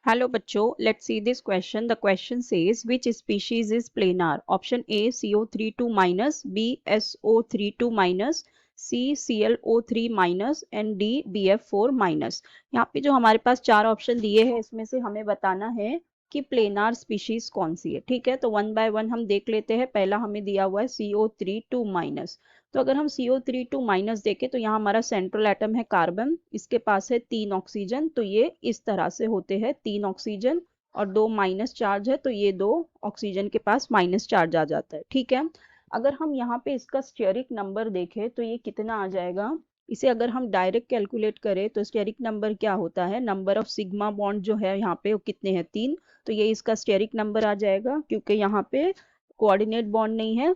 Hello बच्चों, let's see this question. The question says which species is planar? Option A CO32 minus, B SO32 minus, C ClO3 minus and D BF4 minus. यहाँ पे जो हमारे पास चार option दिए हैं इसमें से हमें बताना है कि प्लेनार स्पीशीज कौन सी है। ठीक है, तो वन बाय वन हम देख लेते हैं। पहला हमें दिया हुआ है CO32 माइनस। तो अगर हम CO32 माइनस देखें तो यहाँ हमारा सेंट्रल एटम है कार्बन, इसके पास है 3 ऑक्सीजन, तो ये इस तरह से होते हैं 3 ऑक्सीजन और 2 माइनस चार्ज है, तो ये 2 ऑक्सीजन के पास माइनस चार्ज आ जाता है। ठीक है, अगर हम यहाँ पे इसका स्टेरिक नंबर देखें तो ये कितना आ जाएगा। इसे अगर हम डायरेक्ट कैलकुलेट करें तो स्टेरिक नंबर क्या होता है, नंबर ऑफ सिग्मा बॉन्ड जो है यहाँ पे वो कितने हैं, 3। तो ये इसका स्टेरिक नंबर आ जाएगा, क्योंकि यहाँ पे कोऑर्डिनेट बॉन्ड नहीं है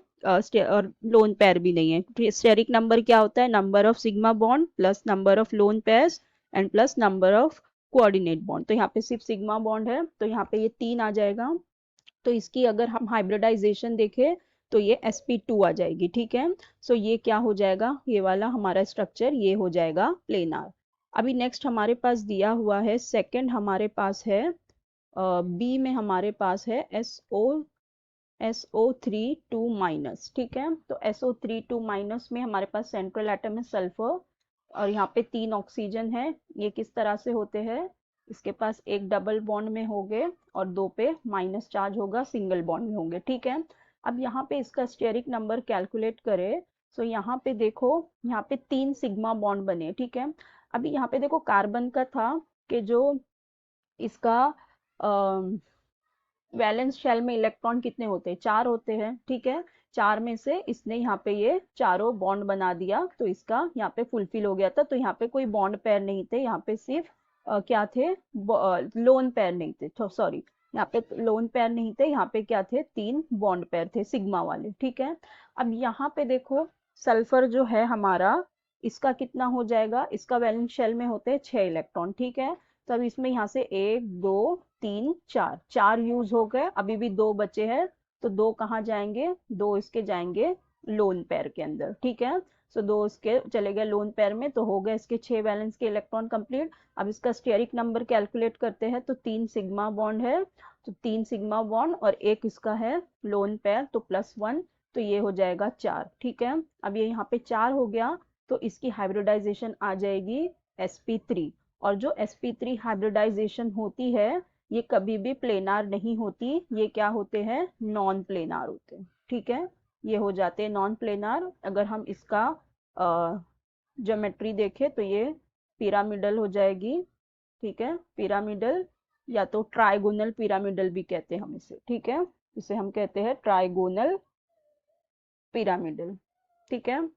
और लोन पेयर भी नहीं है। स्टेरिक नंबर क्या होता है, number of sigma bond plus number of lone pairs and plus number of coordinate bond. तो यहाँ पे सिर्फ सिग्मा बॉन्ड है, तो यहाँ पे ये 3 आ जाएगा। तो इसकी अगर हम हाइब्रिडाइजेशन देखें तो ये sp2 आ जाएगी। ठीक है, सो ये क्या हो जाएगा, ये वाला हमारा स्ट्रक्चर ये हो जाएगा प्लेनार। अभी नेक्स्ट हमारे पास दिया हुआ है सेकंड, हमारे पास है बी में हमारे पास है SO32 माइनस। ठीक है, तो SO32 माइनस में हमारे पास सेंट्रल एटम है सल्फर और यहाँ पे 3 ऑक्सीजन है। ये किस तरह से होते हैं, इसके पास एक डबल बॉन्ड में होंगे और 2 पे माइनस चार्ज होगा, सिंगल बॉन्ड में होंगे। ठीक है, अब यहाँ पे इसका स्टेरिक नंबर कैलकुलेट करें तो यहाँ पे देखो, यहाँ पे 3 सिग्मा बॉन्ड बने। ठीक है, अभी यहाँ पे देखो कार्बन का था कि जो इसका वैलेंस शेल में इलेक्ट्रॉन कितने होते हैं, 4 होते हैं। ठीक है, 4 में से इसने यहाँ पे ये चारों बॉन्ड बना दिया, तो इसका यहाँ पे फुलफिल हो गया था। तो यहाँ पे कोई बॉन्ड पेयर नहीं थे, यहाँ पे सिर्फ क्या थे, लोन पेयर नहीं थे, तो सॉरी, यहाँ पे लोन पेयर नहीं थे, यहाँ पे क्या थे, 3 बॉन्ड पेयर थे सिग्मा वाले। ठीक है, अब यहाँ पे देखो सल्फर जो है हमारा, इसका कितना हो जाएगा, इसका वैलेंस शेल में होते हैं 6 इलेक्ट्रॉन। ठीक है, तो अब इसमें यहाँ से 1 2 3 4 4 यूज हो गए, अभी भी 2 बचे हैं, तो 2 कहाँ जाएंगे, 2 इसके जाएंगे लोन पेयर के अंदर। ठीक है, सो 2 इसके चले गए लोन पेयर में, तो हो गए इसके 6 वैलेंस के इलेक्ट्रॉन कंप्लीट। अब इसका स्टेरिक नंबर कैलकुलेट करते हैं, तो 3 सिग्मा बॉन्ड है, तो 3 सिग्मा बॉन्ड और एक इसका है लोन पेयर, तो +1, तो ये हो जाएगा 4। ठीक है, अब ये यहाँ पे 4 हो गया, तो इसकी हाइब्रिडाइजेशन आ जाएगी sp3। और जो sp3 हाइब्रिडाइजेशन होती है ये कभी भी प्लेनार नहीं होती, ये क्या होते हैं, नॉन प्लेनार होते हैं। ठीक है, ये हो जाते हैं नॉन प्लेनार। अगर हम इसका ज्योमेट्री देखें तो ये पिरामिडल हो जाएगी। ठीक है, पिरामिडल या तो ट्राइगोनल पिरामिडल भी कहते हैं हम इसे। ठीक है, इसे हम कहते हैं ट्राइगोनल पिरामिडल। ठीक है,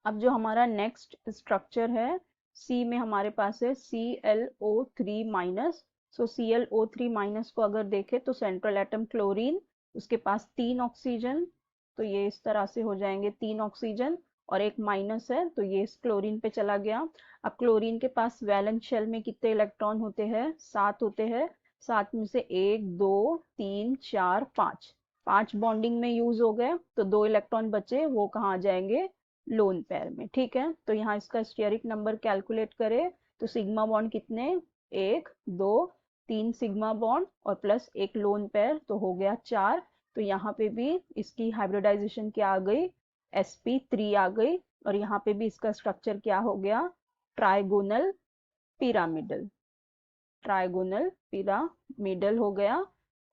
अब जो हमारा नेक्स्ट स्ट्रक्चर है सी में हमारे पास है ClO3 माइनस। सो ClO3 माइनस को अगर देखें तो सेंट्रल एटम क्लोरीन, उसके पास 3 ऑक्सीजन, तो ये इस तरह से हो जाएंगे 3 ऑक्सीजन और एक माइनस है, तो ये इस क्लोरीन पे चला गया। अब क्लोरीन के पास वैलेंस शेल में कितने इलेक्ट्रॉन होते हैं, 7 होते हैं। 7 में से 1 2 3 4 5, 5 बॉन्डिंग में यूज हो गए, तो 2 इलेक्ट्रॉन बचे, वो कहाँ आ जाएंगे, लोन पेयर में। ठीक है, तो यहाँ इसका स्टेरिक नंबर कैलकुलेट करें तो सिग्मा बॉन्ड कितने, 1 2 3 सिग्मा बॉन्ड और प्लस एक लोन पेयर, तो हो गया 4। तो यहाँ पे भी इसकी हाइब्रिडाइजेशन क्या आ गई, sp3 आ गई, और यहाँ पे भी इसका स्ट्रक्चर क्या हो गया, ट्राइगोनल पिरामिडल, ट्राइगोनल पिरामिडल हो गया।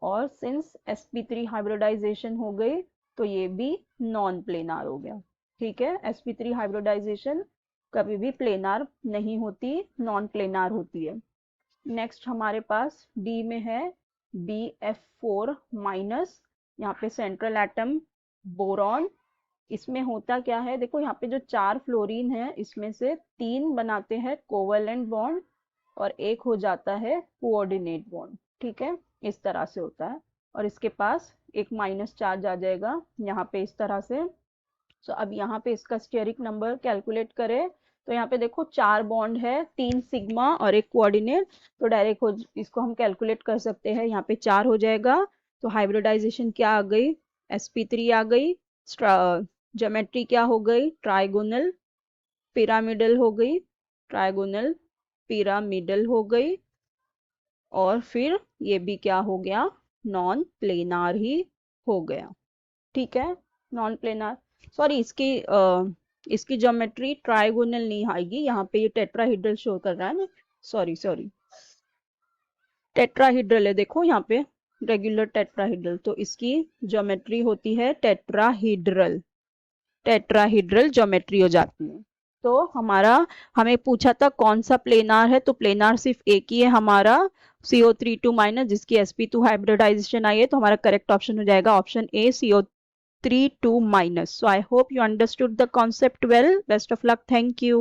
और सिंस sp3 हाइब्रिडाइजेशन हो गई तो ये भी नॉन प्लेनार हो गया। ठीक है, sp3 हाइब्रिडाइजेशन कभी भी प्लेनार नहीं होती, नॉन प्लेनार होती है। नेक्स्ट हमारे पास डी में है BF4 माइनस। यहाँ पे सेंट्रल एटम बोरॉन, इसमें होता क्या है, देखो यहाँ पे जो 4 फ्लोरीन है इसमें से 3 बनाते हैं कोवलेंट बॉन्ड और एक हो जाता है कोऑर्डिनेट बॉन्ड। ठीक है, इस तरह से होता है, और इसके पास एक माइनस चार्ज आ जाएगा यहाँ पे इस तरह से। सो अब यहाँ पे इसका स्टेरिक नंबर कैलकुलेट करें तो यहाँ पे देखो 4 बॉन्ड है, 3 सिग्मा और एक कोऑर्डिनेट, तो डायरेक्ट हो इसको हम कैलकुलेट कर सकते हैं, यहाँ पे 4 हो जाएगा। तो हाइब्रिडाइजेशन क्या आ गई, sp3 आ गई, ज्योमेट्री क्या हो गई, ट्राइगोनल पिरामिडल हो गई, ट्राइगोनल पिरामिडल हो गई। और फिर ये भी क्या हो गया, नॉन प्लेनार ही हो गया। ठीक है, नॉन प्लेनार। सॉरी, इसकी ज्योमेट्री ट्राइगोनल नहीं आएगी, यहाँ पे ये टेट्राहीड्रल शो कर रहा है ना, सॉरी सॉरी, टेट्राहीड्रल है, देखो यहाँ पे रेगुलर टेट्राहीड्रल, तो इसकी ज्योमेट्री होती है टेट्राहीड्रल, टेट्राहीड्रल ज्योमेट्री हो जाती है। तो हमारा, हमें पूछा था कौन सा प्लेनार है, तो प्लेनार सिर्फ एक ही है हमारा, CO32 माइनस, जिसकी sp2 हाइब्रिडाइजेशन आई है, तो हमारा करेक्ट ऑप्शन हो जाएगा option A, CO32 minus. So I hope you understood the concept well. Best of luck. Thank you.